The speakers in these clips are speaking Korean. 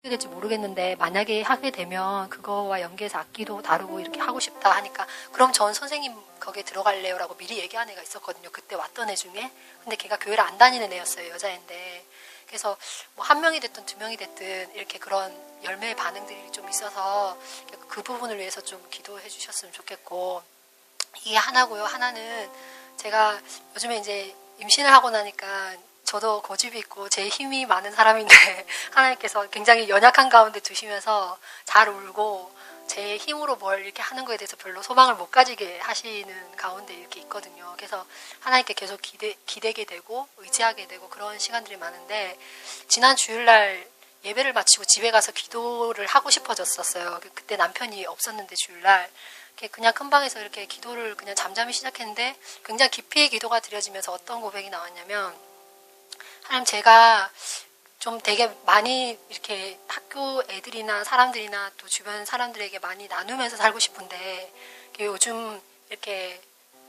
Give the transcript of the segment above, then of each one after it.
어떻게 될지 모르겠는데 만약에 하게 되면 그거와 연계해서 악기도 다루고 이렇게 하고 싶다 하니까 그럼 전 선생님 거기에 들어갈래요 라고 미리 얘기한 애가 있었거든요. 그때 왔던 애 중에. 근데 걔가 교회를 안 다니는 애였어요. 여자애인데. 그래서 뭐 한 명이 됐든 두 명이 됐든 이렇게 그런 열매의 반응들이 좀 있어서 그 부분을 위해서 좀 기도해 주셨으면 좋겠고, 이게 하나고요. 하나는 제가 요즘에 이제 임신을 하고 나니까 저도 고집이 있고 제 힘이 많은 사람인데 하나님께서 굉장히 연약한 가운데 두시면서 잘 울고 제 힘으로 뭘 이렇게 하는 거에 대해서 별로 소망을 못 가지게 하시는 가운데 이렇게 있거든요. 그래서 하나님께 계속 기대게 되고 의지하게 되고 그런 시간들이 많은데, 지난 주일날 예배를 마치고 집에 가서 기도를 하고 싶어졌었어요. 그때 남편이 없었는데 주일날 그냥 큰 방에서 이렇게 기도를 그냥 잠잠히 시작했는데 굉장히 깊이 기도가 드려지면서 어떤 고백이 나왔냐면, 하나님, 제가 좀 되게 많이 이렇게 학교 애들이나 사람들이나 또 주변 사람들에게 많이 나누면서 살고 싶은데, 요즘 이렇게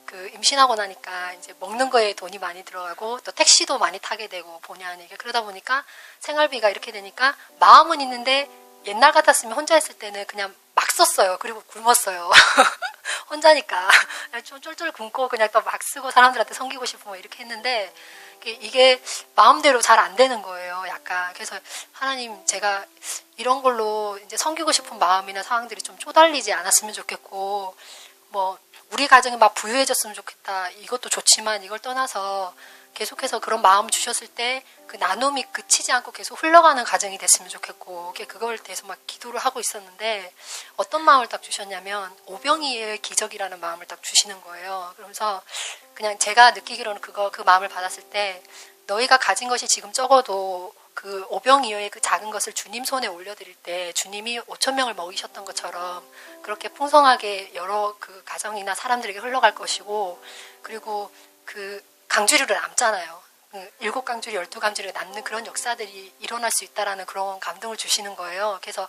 그 임신하고 나니까 이제 먹는 거에 돈이 많이 들어가고 또 택시도 많이 타게 되고 본의 아니게 그러다 보니까 생활비가 이렇게 되니까 마음은 있는데 옛날 같았으면 혼자 있을 때는 그냥 막 썼어요. 그리고 굶었어요. 혼자니까 좀 쫄쫄 굶고 그냥 또 막 쓰고 사람들한테 섬기고 싶고 이렇게 했는데 이게 마음대로 잘 안 되는 거예요. 약간. 그래서 하나님, 제가 이런 걸로 이제 섬기고 싶은 마음이나 상황들이 좀 쪼달리지 않았으면 좋겠고, 뭐 우리 가정이 막 부유해졌으면 좋겠다. 이것도 좋지만 이걸 떠나서 계속해서 그런 마음 주셨을 때 그 나눔이 그치지 않고 계속 흘러가는 가정이 됐으면 좋겠고, 그걸 대해서 막 기도를 하고 있었는데 어떤 마음을 딱 주셨냐면 오병이의 기적이라는 마음을 딱 주시는 거예요. 그러면서 그냥 제가 느끼기로는 그 마음을 받았을 때, 너희가 가진 것이 지금 적어도 그 오병이어의 그 작은 것을 주님 손에 올려드릴 때 주님이 5,000명을 먹이셨던 것처럼 그렇게 풍성하게 여러 그 가정이나 사람들에게 흘러갈 것이고, 그리고 그 강주리로 남잖아요. 7강주리, 12강주리가 남는 그런 역사들이 일어날 수 있다라는 그런 감동을 주시는 거예요. 그래서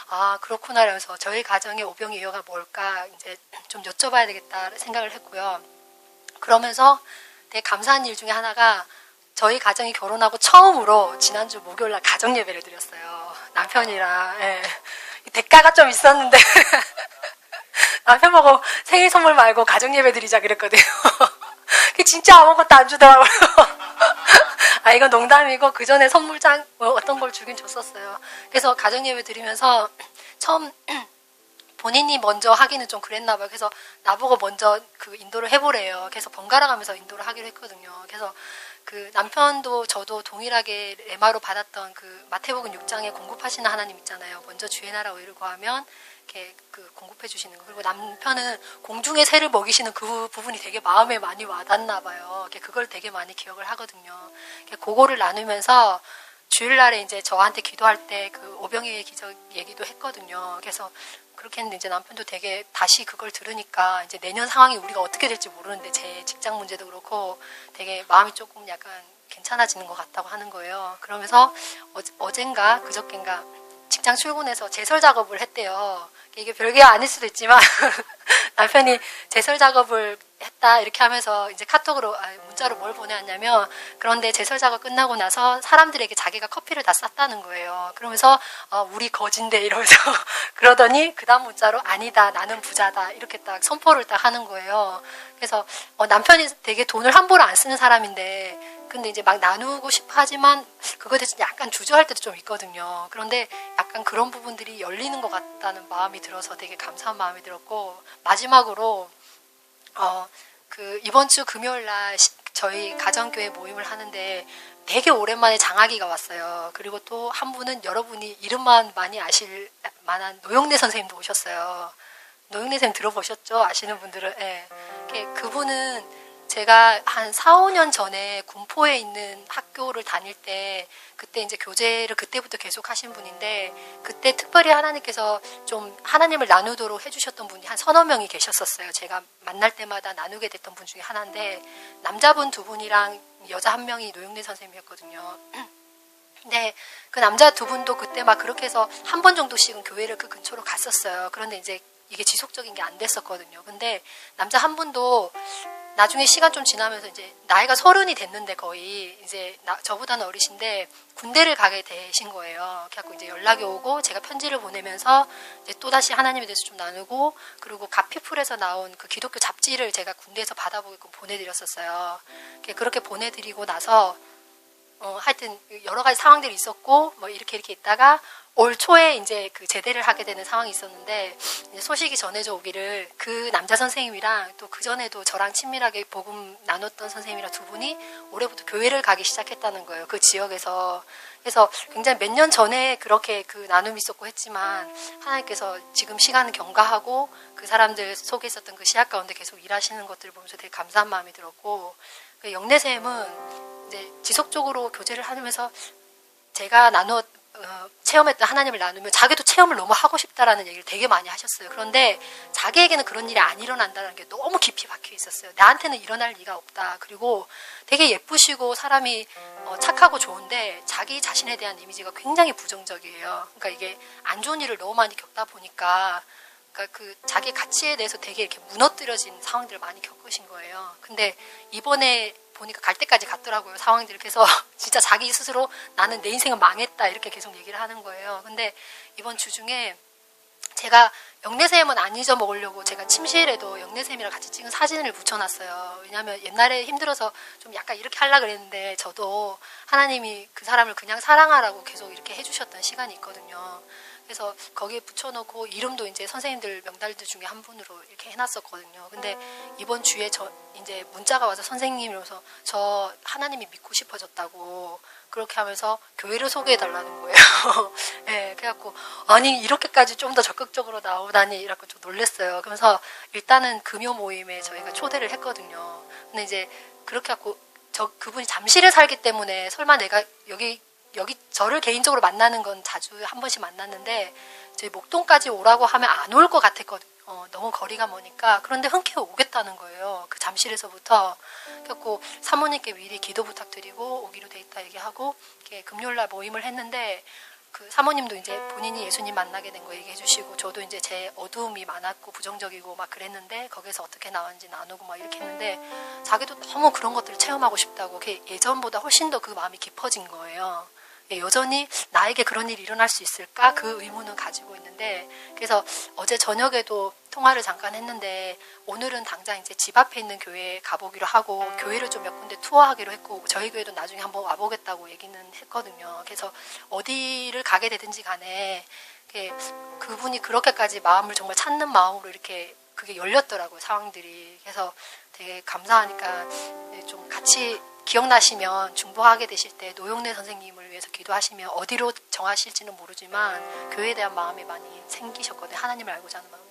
아, 그렇구나 라면서 저희 가정의 오병이어가 뭘까 이제 좀 여쭤봐야 되겠다 생각을 했고요. 그러면서 되게 감사한 일 중에 하나가, 저희 가정이 결혼하고 처음으로 지난주 목요일날 가정 예배를 드렸어요. 남편이랑. 예. 대가가 좀 있었는데 남편 보고 생일 선물 말고 가정 예배 드리자 그랬거든요. 진짜 아무것도 안 주더라고요. 아, 이건 농담이고 그 전에 선물장 어떤 걸 주긴 줬었어요. 그래서 가정 예배 드리면서 처음 본인이 먼저 하기는 좀 그랬나 봐요. 그래서 나보고 먼저 그 인도를 해보래요. 그래서 번갈아 가면서 인도를 하기로 했거든요. 그래서 그 남편도 저도 동일하게 레마로 받았던 그 마태복음 6장에 공급하시는 하나님 있잖아요. 먼저 주의 나라 의를 구하면 이렇게 그 공급해 주시는 거. 그리고 남편은 공중의 새를 먹이시는 그 부분이 되게 마음에 많이 와닿나 봐요. 그걸 되게 많이 기억을 하거든요. 그거를 나누면서 주일날에 이제 저한테 기도할 때 그 오병이의 기적 얘기도 했거든요. 그래서 그렇게 했는데 이제 남편도 되게 다시 그걸 들으니까 이제 내년 상황이 우리가 어떻게 될지 모르는데 제 직장 문제도 그렇고 되게 마음이 조금 약간 괜찮아지는 것 같다고 하는 거예요. 그러면서 어젠가 그저껜가 직장 출근해서 제설 작업을 했대요. 이게 별게 아닐 수도 있지만 남편이 제설 작업을 했다 이렇게 하면서 이제 카톡으로 문자로 뭘 보내왔냐면, 그런데 제설 작업 끝나고 나서 사람들에게 자기가 커피를 다 쌌다는 거예요. 그러면서 우리 거진데 이러면서 그러더니 그 다음 문자로 아니다, 나는 부자다 이렇게 딱 선포를 딱 하는 거예요. 그래서 남편이 되게 돈을 함부로 안 쓰는 사람인데, 근데 이제 막 나누고 싶어 하지만 그거에 대해서 약간 주저할 때도 좀 있거든요. 그런데 약간 그런 부분들이 열리는 것 같다는 마음이 들어서 되게 감사한 마음이 들었고, 마지막으로 그 이번 주 금요일 날 저희 가정교회 모임을 하는데 되게 오랜만에 장학이가 왔어요. 그리고 또 한 분은 여러분이 이름만 많이 아실 만한 노영래 선생님도 오셨어요. 노영래 선생님 들어보셨죠? 아시는 분들은. 네. 그분은 제가 한 4, 5년 전에 군포에 있는 학교를 다닐 때 그때 이제 교제를 그때부터 계속 하신 분인데, 그때 특별히 하나님께서 좀 하나님을 나누도록 해주셨던 분이 한 서너 명이 계셨었어요. 제가 만날 때마다 나누게 됐던 분 중에 하나인데, 남자분 2분이랑 여자 1명이 노영래 선생님이었거든요. 근데 그 남자 2분도 그때 막 그렇게 해서 한 번 정도씩은 교회를 그 근처로 갔었어요. 그런데 이제 이게 지속적인 게 안 됐었거든요. 근데 남자 한 분도 나중에 시간 좀 지나면서 이제 나이가 30이 됐는데 거의 이제 저보다는 어리신데 군대를 가게 되신 거예요. 그래갖고 이제 연락이 오고 제가 편지를 보내면서 이제 또 다시 하나님에 대해서 좀 나누고 그리고 가피풀에서 나온 그 기독교 잡지를 제가 군대에서 받아보게끔 보내드렸었어요. 그렇게 보내드리고 나서 하여튼 여러 가지 상황들이 있었고 뭐 이렇게 있다가 올 초에 이제 그 제대를 하게 되는 상황이 있었는데 이제 소식이 전해져 오기를 그 남자 선생님이랑 또 그 전에도 저랑 친밀하게 복음 나눴던 선생님이랑 두 분이 올해부터 교회를 가기 시작했다는 거예요. 그 지역에서. 그래서 굉장히 몇 년 전에 그렇게 그 나눔이 있었고 했지만 하나님께서 지금 시간을 경과하고 그 사람들 속에 있었던 그 시약 가운데 계속 일하시는 것들을 보면서 되게 감사한 마음이 들었고 영내쌤은 이제 지속적으로 교제를 하면서 제가 체험했던 하나님을 나누면 자기도 체험을 너무 하고 싶다라는 얘기를 되게 많이 하셨어요. 그런데 자기에게는 그런 일이 안 일어난다는 게 너무 깊이 박혀 있었어요. 나한테는 일어날 리가 없다. 그리고 되게 예쁘시고 사람이 착하고 좋은데 자기 자신에 대한 이미지가 굉장히 부정적이에요. 그러니까 이게 안 좋은 일을 너무 많이 겪다 보니까 그러니까 그 자기 가치에 대해서 되게 이렇게 무너뜨려진 상황들을 많이 겪으신 거예요. 근데 이번에 보니까 갈 때까지 갔더라고요. 상황들이. 그래서 진짜 자기 스스로 나는 내 인생은 망했다 이렇게 계속 얘기를 하는 거예요. 근데 이번 주 중에 제가 영내샘은 안 잊어먹으려고 제가 침실에도 영내샘이랑 같이 찍은 사진을 붙여놨어요. 왜냐하면 옛날에 힘들어서 좀 약간 이렇게 하려고 그랬는데 저도 하나님이 그 사람을 그냥 사랑하라고 계속 이렇게 해주셨던 시간이 있거든요. 그래서 거기에 붙여놓고 이름도 이제 선생님들 명단들 중에 한 분으로 이렇게 해놨었거든요. 근데 이번 주에 이제 문자가 와서 선생님이로서 저 하나님이 믿고 싶어졌다고 그렇게 하면서 교회를 소개해달라는 거예요. 네, 그래갖고 아니 이렇게까지 좀 더 적극적으로 나오다니 이라고 좀 놀랐어요. 그래서 일단은 금요 모임에 저희가 초대를 했거든요. 근데 이제 그렇게 하고 그분이 잠실에 살기 때문에 설마 내가 여기 저를 개인적으로 만나는 건 자주 한 번씩 만났는데 저희 목동까지 오라고 하면 안 올 것 같았거든요. 너무 거리가 머니까. 그런데 흔쾌히 오겠다는 거예요. 그 잠실에서부터. 그래서 사모님께 미리 기도 부탁드리고 오기로 돼 있다 얘기하고 금요일날 모임을 했는데 그 사모님도 이제 본인이 예수님 만나게 된 거 얘기해 주시고 저도 이제 제 어두움이 많았고 부정적이고 막 그랬는데 거기서 어떻게 나왔는지 나누고 막 이렇게 했는데 자기도 너무 그런 것들을 체험하고 싶다고 예전보다 훨씬 더 그 마음이 깊어진 거예요. 여전히 나에게 그런 일이 일어날 수 있을까? 그 의문은 가지고 있는데 그래서 어제 저녁에도 통화를 잠깐 했는데 오늘은 당장 이제 집 앞에 있는 교회에 가보기로 하고 교회를 좀 몇 군데 투어하기로 했고 저희 교회도 나중에 한번 와보겠다고 얘기는 했거든요. 그래서 어디를 가게 되든지 간에 그분이 그렇게까지 마음을 정말 찾는 마음으로 이렇게 그게 열렸더라고요. 상황들이. 그래서 되게 감사하니까 좀 같이 기억나시면 중보하게 되실 때 노용래 선생님을 위해서 기도하시면 어디로 정하실지는 모르지만 교회에 대한 마음이 많이 생기셨거든요. 하나님을 알고자 하는 마음이.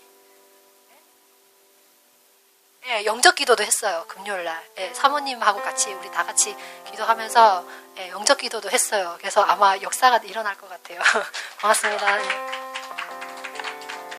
네, 영적 기도도 했어요. 금요일날. 네, 사모님하고 같이 우리 다 같이 기도하면서 네, 영적 기도도 했어요. 그래서 아마 역사가 일어날 것 같아요. 고맙습니다. 네.